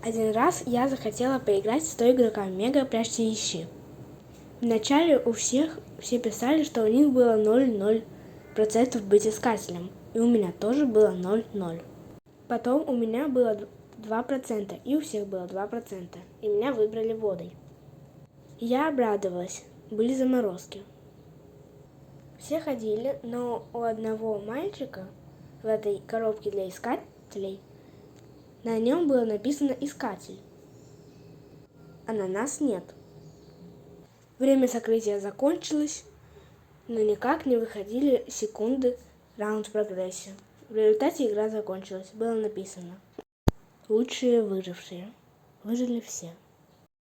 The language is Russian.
Один раз я захотела поиграть с 100 игроками Мега Прячься Ищи. Вначале у всех все писали, что у них было 0,0% быть искателем. И у меня тоже было 0,0. Потом у меня было 2%, и у всех было 2%. И меня выбрали водой. Я обрадовалась. Были заморозки. Все ходили, но у одного мальчика в этой коробке для искателей на нем было написано «Искатель», а на нас нет. Время сокрытия закончилось, но никак не выходили секунды раунд в прогрессе. В результате игра закончилась. Было написано: лучшие выжившие. Выжили все.